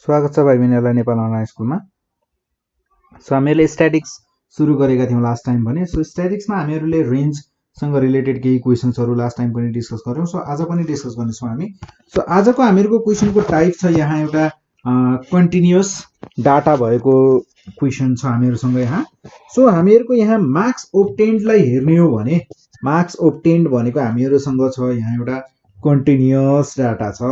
स्वागत छ भाइ बहिनीहरुलाई नेपाल अनलाइन स्कुलमा। सो हामीले स्ट्याटिक्स सुरु गरेका थियौं लास्ट टाइम भने। सो स्ट्याटिक्समा हामीहरूले रेन्जसँग रिलेटेड केही क्वेशन्सहरु लास्ट टाइम पनि डिस्कस गर्यौं। सो आज पनि डिस्कस गर्नेछौं हामी। सो आजको हामीहरूको क्वेशनको टाइप छ यहाँ एउटा कन्टिन्युअस डाटा भएको क्वेशन छ हामीहरुसँग यहाँ। सो हामीहरूको यहाँ मार्क्स ओब्टेन्डलाई हेर्ने हो भने मार्क्स ओब्टेन्ड भनेको हामीहरुसँग छ यहाँ एउटा कन्टिन्युअस डाटा छ।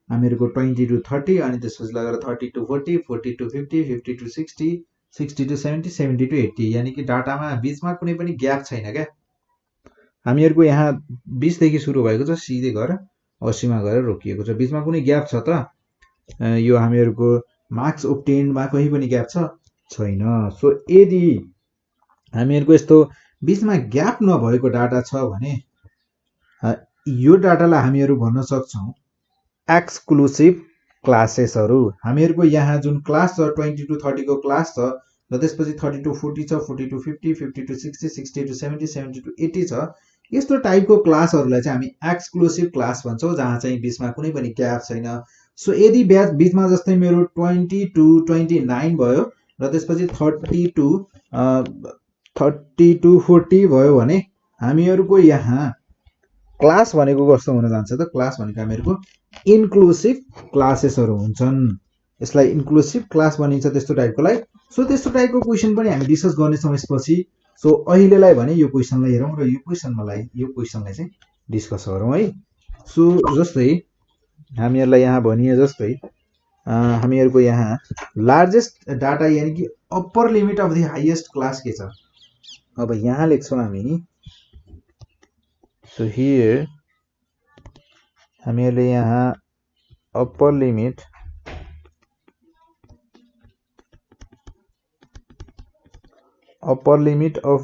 हामीहरूको 20 to 30 अनि त्यसपछि लगेर 30 to 40, 40 to 50, 50 to 60, 60 to 70, 70 to 80 यानी कि डाटामा बीचमा कुनै पनि ग्याप छैन क्या। हामीहरूको यहाँ 20 देखि सुरु भएको छ, सिधै गएर 80 मा गएर रोकिएको छ। बीचमा कुनै ग्याप छ त? यो हामीहरूको मार्क्स ओब्टेन्डमा कहीं पनि ग्याप छैन। सो यदि हामीहरूको यस्तो बीचमा ग्याप नभएको डाटा छ भने यो डाटालाई हामीहरू भन्न सक्छौं एक्सक्लुसिभ क्लासेसहरु। हामीहरूको यहाँ जुन क्लास छ 20 to 30 को क्लास छ र त्यसपछि 30 to 40 छ, 40 to 50, 50 to 60, 60 to 70, 70 to 80 छ। यस्तो टाइपको क्लासहरुलाई चाहिँ हामी एक्सक्लुसिभ क्लास भन्छौं जहाँ चाहिँ बीचमा कुनै पनि ग्याप छैन। सो यदि बीचमा जस्तै मेरो 20 to 29 भयो र त्यसपछि 30 to 40 भयो भने हामीहरूको यहाँ क्लास भनेको कस्तो हुन जान्छ त? क्लास भनेको हामीहरूको इन्क्लुसिभ क्लासेसहरु हुन्छन्। यसलाई इन्क्लुसिभ क्लास भनिन्छ त्यस्तो टाइपकोलाई। सो त्यस्तो टाइपको क्वेशन पनि हामी डिस्कस गर्नेछौं यसपछि। सो अहिलेलाई भने यो क्वेशनलाई हेरौं र यो क्वेशनलाई चाहिँ डिस्कस गरौं है। सो जस्तै हामीहरुलाई यहाँ भनिए जस्तै हामीहरुको यहाँ लार्जेस्ट डाटा यानी कि upper limit of the highest class के छ? अब यहाँ लेख्छौं हामी। सो हियर हामीहरुले यहाँ upper limit of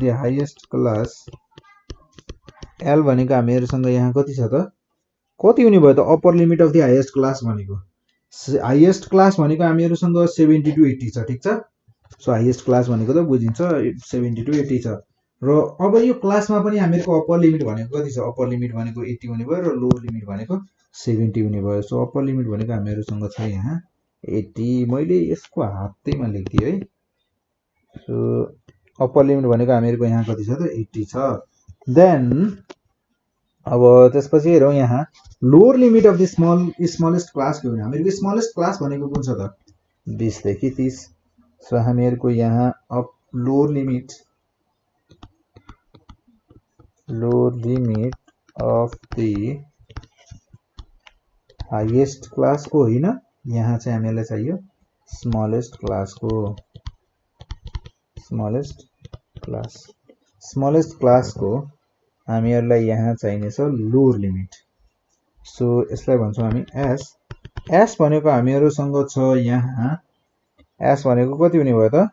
the highest class L भनेको हामीहरुसँग यहाँ कति छ त? कति हुने भयो त upper limit of the highest class भनेको? हाईएस्ट क्लास भनेको हामीहरुसँग 70 to 80 छ, ठीक छ? सो हाईएस्ट क्लास भनेको त बुझिन्छ 70 to 80 छ। र अब यो क्लासमा पनि हामीहरुको अप्पर लिमिट भनेको कति छ? अप्पर लिमिट भनेको 80 हुने भयो र लोअर लिमिट भनेको 70 हुने भयो। सो अप्पर लिमिट भनेको हामीहरुसँग छ यहाँ 80। मैले यसको हातैमा लेख्दिए है। सो अप्पर लिमिट भनेको हामीहरुको यहाँ कति छ त? 80 छ। देन अब त्यसपछि हेरौं यहाँ lower limit of the smallest class के हो? हामीहरुको स्मलेस्ट क्लास भनेको कुन छ त? 20 देखि 30। सो हामीहरुको यहाँ lower limit of the highest class को होइन, यहाँ चाहिँ हामीलाई चाहियो स्मलेस्ट क्लास को हामीहरुलाई यहाँ चाहिने छ लोअर लिमिट। सो यसलाई भन्छौं हामी s भनेको हामीहरुसँग छ यहाँ s भनेको कति हुने भयो त?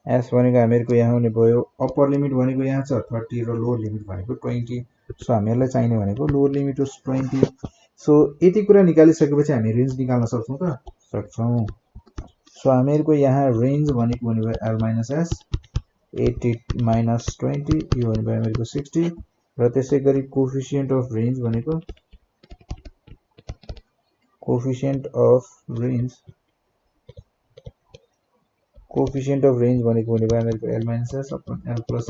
s भनेको हामीहरुको यहाँ हुने भयो अप्पर लिमिट भनेको यहाँ छ 30 र लोअर लिमिट भनेको 20। सो हामीहरुलाई चाहिने भनेको लोअर लिमिट was 20। सो यति कुरा निकालिसकेपछि हामी रेन्ज निकाल्न सक्छौं त? सक्छौं। सो हामीहरुको यहाँ रेन्ज भनेको हुने भयो l - s 80 - 20 यो हुने भयो हामीहरुको 60 र त्यसैगरी कोएफिसिएन्ट अफ रेन्ज भनेको हुने भयो हामीहरुको l - s upon l + s।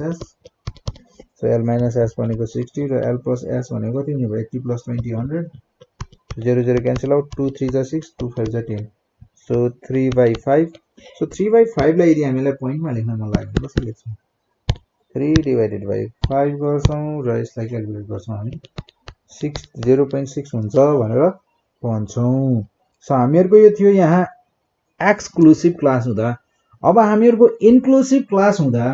So l - s भनेको 60 र l + s भनेको कति हुने भयो 80 + 20 100। 0 0 क्यान्सल आउट 2 3 जा 6 2 5 जा 10। सो 3/5। सो 3/5 लाई यदि हामीलाई पोइन्टमा लेख्न मन लाग्यो भने कसरी लेख्छौं? 3/5 गर्छौं र यसलाई क्याल्कुलेट गर्छौं हामी 0.6 हुन्छ भनेर भन्छौं। सो हामीहरुको यो थियो यहाँ एक्सक्लुसिभ क्लास हुँदा। अब हामीहरुको इन्क्लुसिभ क्लास हुँदा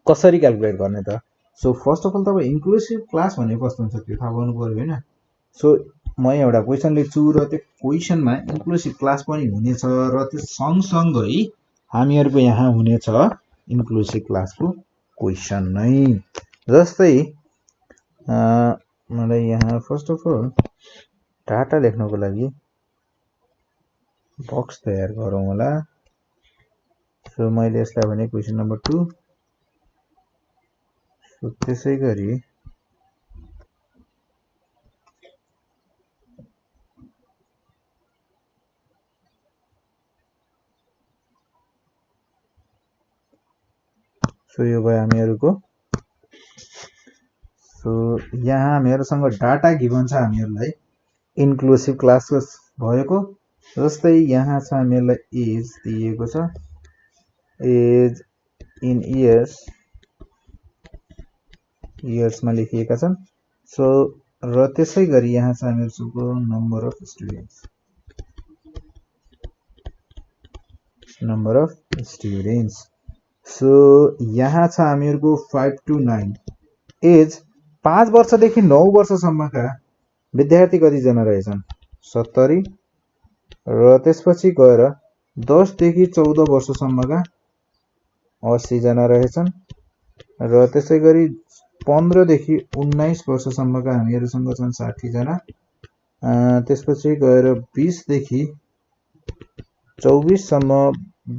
कसरी क्याल्कुलेट गर्ने त? सो फर्स्ट अफ अल तपाईं इन्क्लुसिभ क्लास भनेको कस्तो हुन्छ त्यो थाहा पाउनु पर्यो हैन? सो म एउटा क्वेशन लेख्छु र त्यो क्वेशनमा इन्क्लुसिभ क्लास पनि हुनेछ र त्यो सँगसँगै हामीहरुको यहाँ हुनेछ इन्क्लुसिभ क्लासको क्वेशन नै। जस्तै मलाई यहाँ फर्स्ट अफ अल डाटा लेख्नको लागि बक्स तयार गरौँ होला। सो मैले यसलाई भने क्वेशन नम्बर 2 सो त्यसै गरी सो यो भयो हामीहरुको। सो यहाँ हामीहरुसँग डाटा गिभन छ हामीहरुलाई इन्क्लुसिभ क्लासको भएको। जस्तै यहाँ छ हामीहरुलाई एज दिएको छ, एज इन इयर्समा लेखिएका छन्। सो र त्यसै गरी यहाँ छ हामीहरुको नम्बर अफ स्टुडेन्ट्स। सो यहाँ छ हामीहरुको 5 to 9 एज 5 वर्षदेखि 9 वर्षसम्मका विद्यार्थी कति जना रहेछन् 70 र त्यसपछि गएर 10 देखि 14 वर्षसम्मका 80 जना रहेछन् र त्यसै गरी 15 देखि 19 वर्षसम्मका हामीहरुसँग छन् 60 जना। त्यसपछि गएर 20 देखि 24 सम्म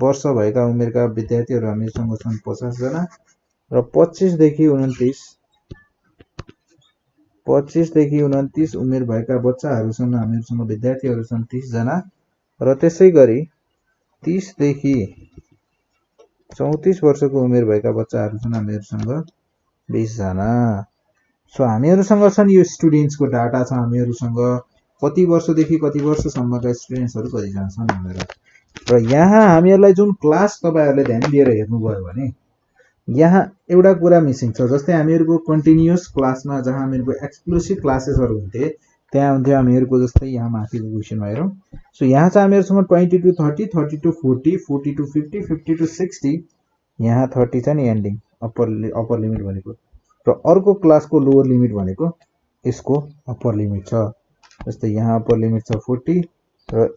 वर्ष भएका उमेरका विद्यार्थीहरु हामीसँग छन् 50 जना र 25 देखि 29 उमेर भएका बच्चाहरुसँग हामीहरुसँग विद्यार्थीहरु छन् 30 जना र त्यसै गरी 30 देखि 34 वर्षको उमेर भएका बच्चाहरु छन् हामीहरुसँग 20 जना। सो हामीहरुसँग छन् यो स्टुडेन्ट्सको डाटा छ हामीहरुसँग कति वर्षदेखि कति वर्षसम्मका स्टुडेन्ट्सहरु कति जना छन् भनेर। र यहाँ हामीहरुलाई जुन क्लास तपाईहरुले ध्यान दिएर हेर्नुभयो भने यहाँ एउटा कुरा मिसिङ छ। जस्तै हामीहरुको कन्टिन्युअस क्लासमा जहाँ हामीहरुको एक्सक्लुसिभ क्लासेसहरु हुन्थे त्यहाँ हुन्थ्यो हामीहरुको जस्तै यहाँ माथिको क्वेशनमा हेरौं। सो यहाँ चाहिँ हामीहरुसँग 20 to 30, 30 to 40, 40 to 50, 50 to 60, यहाँ 30 छ नि एन्डिङ अप्पर लिमिट भनेको र अर्को क्लासको लोअर लिमिट भनेको यसको अप्पर लिमिट छ। जस्तै यहाँ अप्पर लिमिट छ 40 र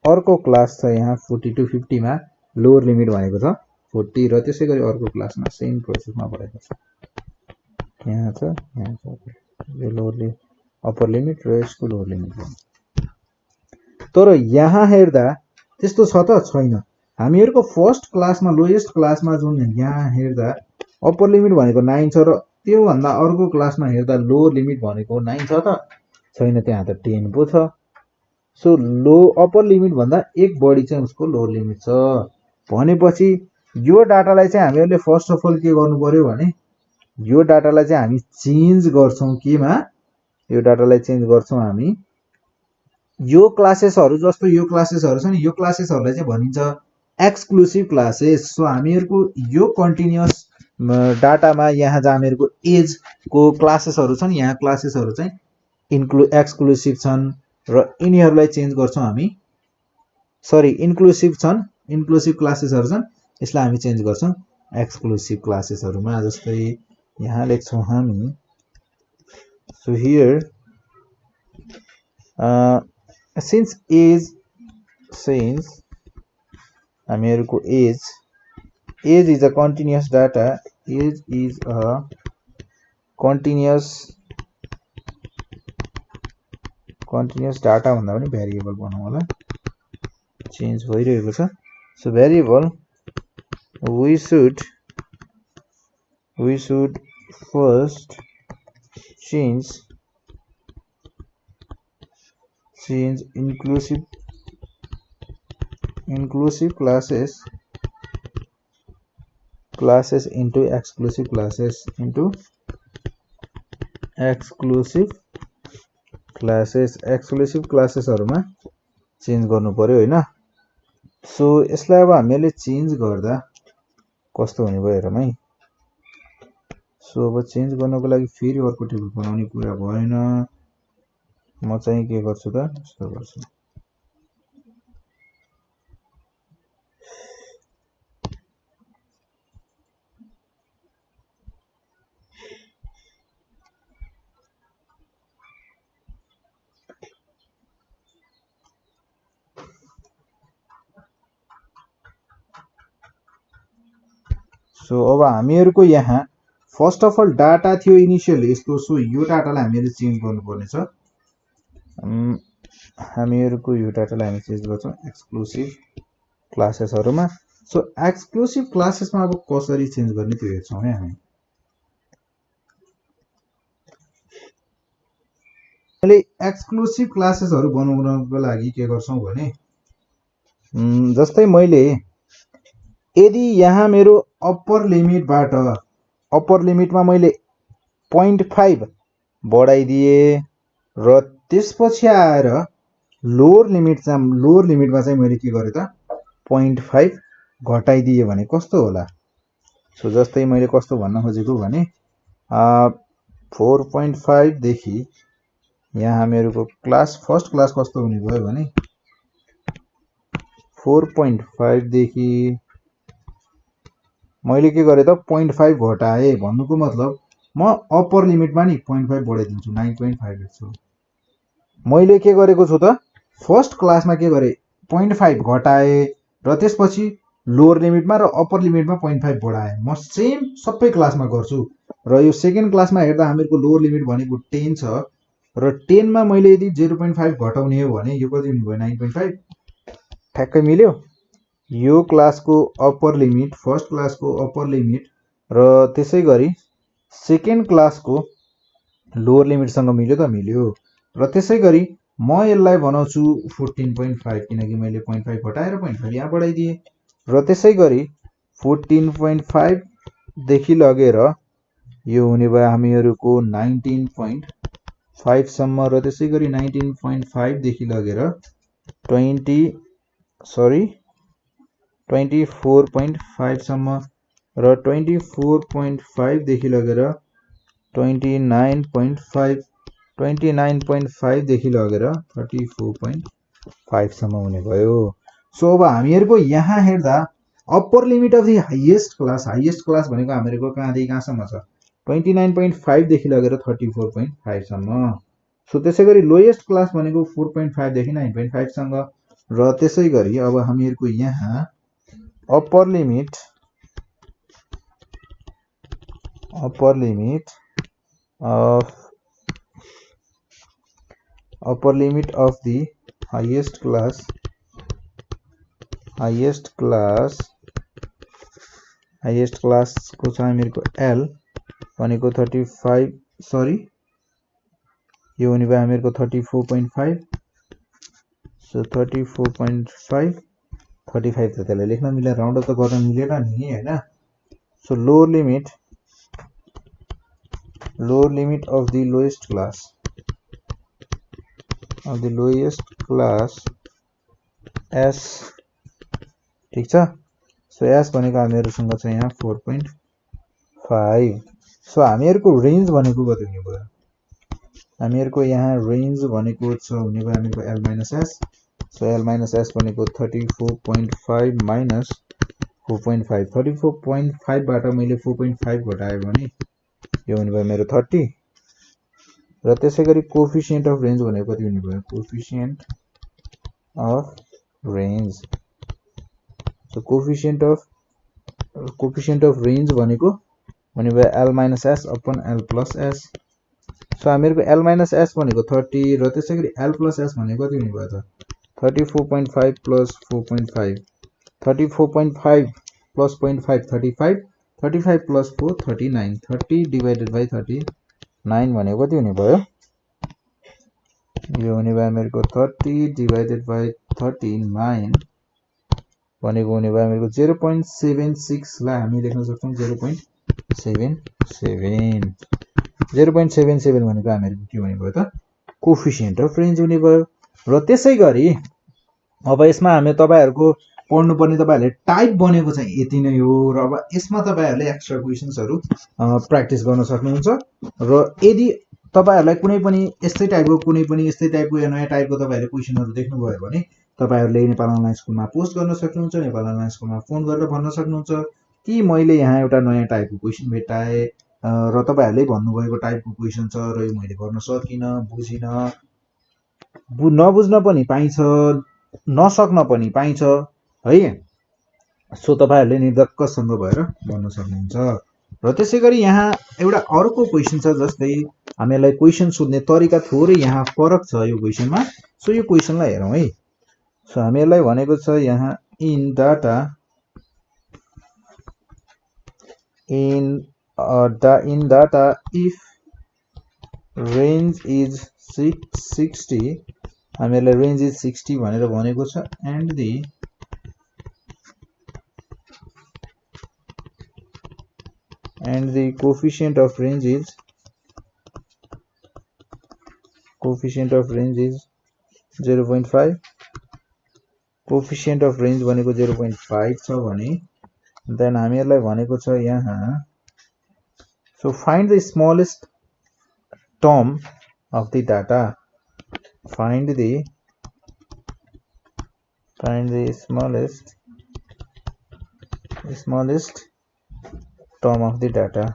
अर्को क्लास छ यहाँ 40 to 50 मा लोअर लिमिट भनेको छ 40 र त्यसै गरी अर्को क्लासमा सेम प्रोसेसमा भएको छ। यहाँ छ यो लोअर अप्पर लिमिट र यसको लोअर लिमिट। तर यहाँ हेर्दा त्यस्तो छ त छैन। हामीहरुको फर्स्ट क्लासमा लोएस्ट क्लासमा जुन यहाँ हेर्दा अप्पर लिमिट भनेको 9 छ र त्यो भन्दा अर्को क्लासमा हेर्दा लोअर लिमिट भनेको 9 छ त छैन, त्यहाँ त 10 पो छ। सो लो अप्पर लिमिट भन्दा एक बढी चाहिँ उसको लोअर लिमिट छ भनेपछि यो डाटालाई चाहिँ हामीहरुले फर्स्ट अफ अल के गर्नु पर्यो भने यो डाटालाई चाहिँ हामी चेन्ज गर्छौं केमा, यो डाटालाई चेन्ज गर्छौं हामी यो क्लासेसहरु जस्तो यो क्लासेसहरु छ नि यो क्लासेसहरुलाई चाहिँ भनिन्छ एक्सक्लुसिभ क्लासेस। सो हामीहरुको यो कन्टिन्युअस डाटामा यहाँ जहाँ हामीहरुको एज को क्लासेसहरु छन् यहाँ क्लासेसहरु चाहिँ एक्सक्लुसिभ छन् र यिनीहरुलाई चेन्ज गर्छौं हामी सरी इन्क्लुसिभ छन्, इन्क्लुसिभ क्लासेसहरु छन् यसलाई हामी चेन्ज गर्छौं एक्सक्लुसिभ क्लासेसहरुमा। जस्तै यहाँ लेख्छौं हामी सो हियर since हामीहरुको age is a continuous data, age is a continuous data भन्दा पनि भेरिएबल भनौं होला, चेन्ज भइरहेको छ। So variable we should first change inclusive classes into exclusive classes exclusive क्लासेसहरुमा चेन्ज गर्नु पर्यो हैन। सो यसलाई अब हामीले चेन्ज गर्दा कस्तो हुने भयो हेरौँ है। सो अब चेन्ज गर्नको लागि फेरि अर्को टेबल बनाउने कुरा भएन। म चाहिँ के गर्छु त यस्तो गर्छु। सो अब हामीहरुको यहाँ फर्स्ट अफ अल डाटा थियो इनिशियली यसको। सो यो डाटालाई हामीले चेन्ज गर्नुपर्ने छ। हामीहरुको यो डाटालाई हामी चेन्ज गर्छौं एक्सक्लुसिभ क्लासेसहरुमा। सो एक्सक्लुसिभ क्लासेसमा अब कसरी चेन्ज गर्ने त्यो हेर्छौं है हामी। मैले एक्सक्लुसिभ क्लासेसहरु बनाउनको लागि के गर्छौं भने जस्तै मैले यदि यहाँ मेरो अप्पर लिमिटमा मैले 0.5 बढाइदिए र त्यसपछि आएर लोअर लिमिटमा चाहिँ मैले के गरे त 0.5 घटाइदिए भने कस्तो होला। सो जस्तै मैले कस्तो भन्न खोजेको भने 4.5 देखि यहाँ मेरो फर्स्ट क्लास कस्तो हुने भयो भने 4.5 देखि मैले के गरे त 0.5 घटाए भन्नुको मतलब म अप्पर लिमिटमा नि 0.5 बढाइदिन्छु 9.5 छु। मैले के गरेको छु त फर्स्ट क्लासमा के गरे 0.5 घटाए र त्यसपछि लोअर लिमिटमा र अप्पर लिमिटमा 0.5 बढाए। म सेम सबै क्लासमा गर्छु र यो सेकेन्ड क्लासमा हेर्दा हामीहरुको लोअर लिमिट भनेको 10 छ र 10 मा मैले यदि 0.5 घटाउने हो भने यो कति हुने भयो 9.5 ठ्याक्कै मिल्यो। यो क्लासको अप्पर लिमिट फर्स्ट क्लासको अप्पर लिमिट र त्यसैगरी सेकेन्ड क्लासको लोअर लिमिटसँग मिल्यो त मिल्यो र त्यसैगरी म यसलाई बनाउँछु 14.5 किनकि मैले 0.5 घटाएर 0.5 यहाँ बढाइदिए र त्यसैगरी 14.5 देखि लगेर यो हुने भयो हामीहरुको 19.5 सम्म र त्यसैगरी 19.5 देखि लगेर 24.5 सम्म र 24.5 देखि लगेर 29.5 देखि लगेर 34.5 सम्म हुने भयो। सो अब हामीहरुको यहाँ हेर्दा upper limit of the highest class भनेको हामीहरुको कहाँदेखि कहाँसम्म छ 29.5 देखि लगेर 34.5 सम्म। सो त्यसैगरी लोएस्ट क्लास भनेको 4.5 देखि 9.5 सम्म र त्यसैगरी अब हामीहरुको यहाँ upper limit of the highest class को छ हामीहरुको L भनेको 35 सरी यो हुने भयो हामीहरुको 34.5 सो 34.5 35 त त्यसलाई लेख्न मिलेन राउन्ड अफ त गर्न मिलेन नि हैन। So lower limit of the lowest class S ठीक छ। सो S भनेको हामीहरुसँग छ यहाँ 4.5 सो हामीहरुको रेन्ज भनेको कति हुने भयो हामीहरुको यहाँ रेन्ज भनेको छ हुने भयो हामीहरुको L - S so L - S भनेको 34.5 माइनस 4.5 34.5 बाट मैले 4.5 घटाए भने यो हुने भयो मेरो 30 र त्यसैगरी कोएफिसिएन्ट अफ रेन्ज भनेको कति हुने भयो कोएफिसिएन्ट अफ रेन्ज भनेको हुने भयो L - S upon L + S। So हामीहरुको L - S भनेको 30 र त्यसैगरी L + S भनेको कति हुने भयो त 34.5 + 4.5 34.5 + 0.5 35 35 + 4 39 30 डिवाइडेड बाइ 39 भनेको कति हुने भयो यो हुने भयो हामीहरुको 30 डिवाइडेड बाइ 39 भनेको हुने भयो हामीहरुको 0.76 लाई हामी लेख्न सक्छौं 0.77 भनेको हामीहरुको के हुने भयो त कोएफिसिएन्ट अफ रेन्ज हुने भयो। र त्यसैगरी अब यसमा हामी तपाईहरुको पढ्नुपर्ने तपाईहरुले टाइप बनेको चाहिँ यति नै हो र अब यसमा तपाईहरुले एक्स्ट्रा क्वेशन्सहरु प्र्याक्टिस गर्न सक्नुहुन्छ र यदि तपाईहरुलाई कुनै पनि यस्तै टाइपको या नयाँ टाइपको तपाईहरुले क्वेशनहरु देख्नु भयो भने तपाईहरुले नेपाल अनलाइन स्कुलमा पोस्ट गर्न सक्नुहुन्छ नेपाल अनलाइन स्कुलमा फोन गरेर भन्न सक्नुहुन्छ कि मैले यहाँ एउटा नयाँ टाइपको क्वेशन भेटाए र तपाईहरुले भन्नुभएको टाइपको क्वेशन छ र यो मैले गर्न सकिन बुझिन नबुझ्न पनि पाइन्छ नसक्न पनि पाइन्छ है। सो तपाईहरुले निर्धक्कसँग भएर भन्न सक्नुहुन्छ र त्यसैगरी यहाँ एउटा अर्को क्वेशन छ जस्तै हामीलाई क्वेशन सोध्ने तरिका थोरै यहाँ फरक छ यो क्वेशनमा। सो यो क्वेशनलाई हेरौं है। सो हामीलाई भनेको छ यहाँ in data if range is 60 हामीलाई रेन्ज इज 60 भनेर भनेको छ and the coefficient of range is 0.5 coefficient of range भनेको 0.5 छ भने देन हामीहरुलाई भनेको छ यहाँ so find the smallest term of the data find the smallest term of the data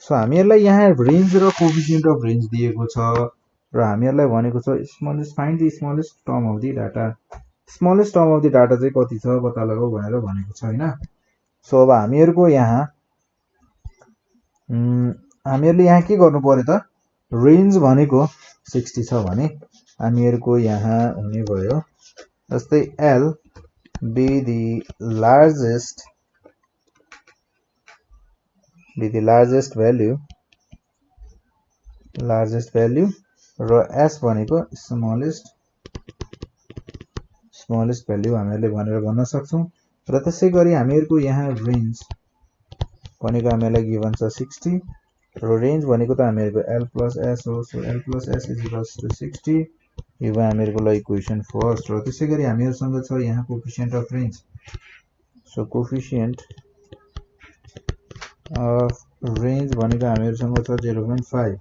so हामीहरुलाई यहाँ रेन्ज र कोएफिसिएन्ट अफ रेन्ज दिएको छ र हामीहरुलाई भनेको छ smallest find the smallest term of the data smallest term of the data चाहिँ कति छ पत्ता लगाऊ भनेर भनेको छ हैन सो अब हामीहरुको यहाँ हामीहरुले यहाँ के गर्नु पर्यो त रेन्ज भनेको 60 छ भने हामीहरुको यहाँ हुने भयो जस्तै L be the largest value र S भनेको smallest value हामीहरुले भनेर भन्न सक्छौं र त्यसैगरी हामीहरुको यहाँ रेन्ज भनेको हामीलाई गिभन छ 60 र रेन्ज भनेको त हामीहरुको L plus S हो so L plus S is equals to 60 यो भयो हामीहरुको लागि इक्वेसन फर्स्ट र त्यसैगरी हामीहरुसँग छ यहाँ coefficient of range so coefficient of range भनेको हामीहरुसँग छ 0.5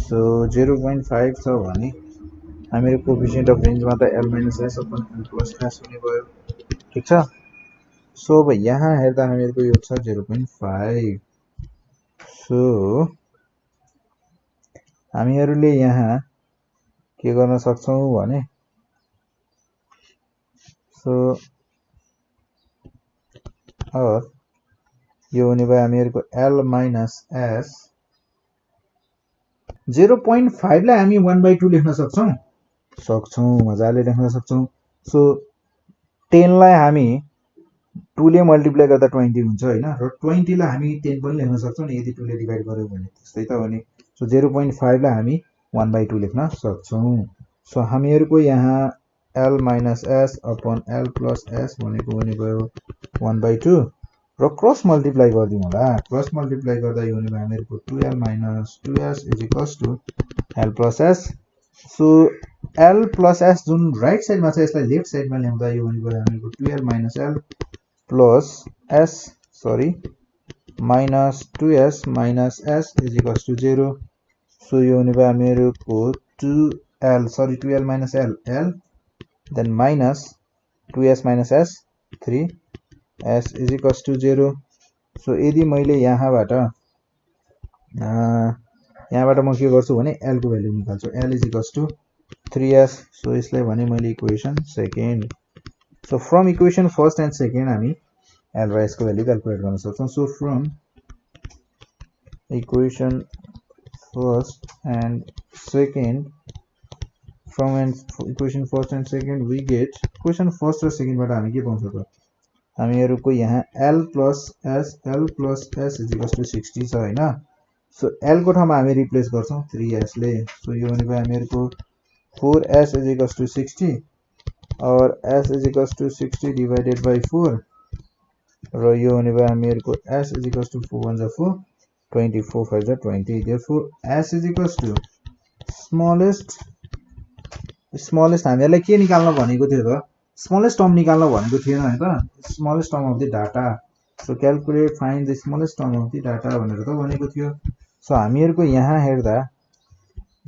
सो 0.5 छ भने हामीहरु कोएफिसिएन्ट अफ रेन्जमा त L minus S upon L plus S हुने भयो ठीक छ सो अब यहाँ हेर्दा हामीहरुको यो छ 0.5 सो हामीहरुले यहाँ के गर्न सक्छौं भने सो और यो हुने भयो हामीहरुको L minus S 0.5 लाई हामी 1/2 लेख्न सक्छौं मजाले लेख्न सक्छौं सो 10 लाई हामी 2 ले मल्टिप्लाई गर्दा 20 हुन्छ हैन र 20 लाई हामी 10 पनि लेख्न सक्छौं नि यदि 2 ले डिवाइड गर्यो भने त्यस्तै त हो नि सो 0.5 लाई हामी 1/2 लेख्न सक्छौं सो हामीहरुको यहाँ L minus S upon L plus S भनेको हुने भयो 1/2 र क्रस मल्टिप्लाई गर्दियौ होला क्रस मल्टिप्लाई गर्दा यो हुने भयो हामीहरुको 2L minus 2S is equals to L plus S so L plus S जुन राइट साइडमा छ यसलाई लेफ्ट साइडमा ल्याउँदा यो हुने भयो हामीहरुको 2L minus L plus S minus 2S minus S is equals to 0 so यो हुने भयो हामीहरुको 2L minus L then minus 2S minus S 3S is equals to 0 so यदि मैले यहाँबाट म के गर्छु भने L को भ्यालु निकाल्छु L is equals to 3S so यसलाई भने मैले equation second so from equation first and second हामी L र S को भ्यालु क्याल्कुलेट गर्न सक्छौं so from equation first and second we get equation first र second बाट हामी के पाउँछ त हामीहरुको यहाँ L plus S is equals to 60 छ हैन सो L को ठाउँमा हामी रिप्लेस गर्छौं 3S ले सो यो भने भयो हामीहरुको 4S is equals to 60 और S is equals to 60 divided by 4 र यो हुने भयो हामीहरुको S is equals to 4 1 4 24 5 20 therefore S is equals to smallest हामीहरुलाई के निकाल्न भनेको थियो त स्मलेस्ट टर्म निकाल्न भनेको थिएन हैन त smallest term of the data so calculate find the smallest term of the data भनेर त भनेको थियो सो हामीहरुको यहाँ हेर्दा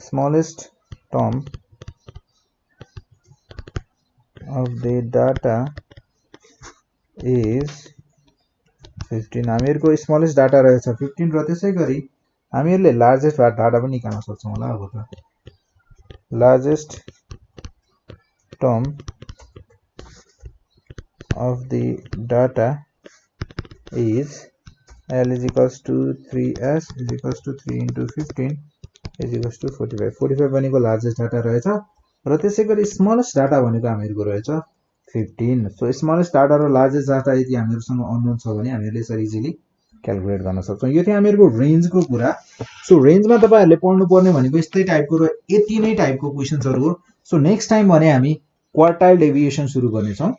smallest term of the data is 15 हामीहरुको स्मलेस्ट डाटा रहेछ 15 र त्यसैगरी हामीहरुले लार्जेस्ट डाटा पनि निकाल्न सक्छौं होला अब त largest term of the data is L is equals to 3S is equals to 3 into 15 is equals to 45 भनेको लार्जेस्ट डाटा रहेछ र त्यसैगरी स्मलेस्ट डाटा भनेको हामीहरुको रहेछ 15 सो स्मलेस्ट डाटा र लार्जेस्ट डाटा यदि हामीहरुसँग अननोन छ भने हामीहरुले यसरी इजिली क्याल्कुलेट गर्न सक्छौँ। यो थियो हामीहरूको रेन्जको कुरा। सो रेन्जमा तपाईँहरूले पढ्नुपर्ने भनेको यस्तै टाइपको र यति नै टाइपको क्वेसन्सहरू हो। सो नेक्स्ट टाइम भने हामी क्वार्टाइल डेभिएसन सुरु गर्नेछौँ।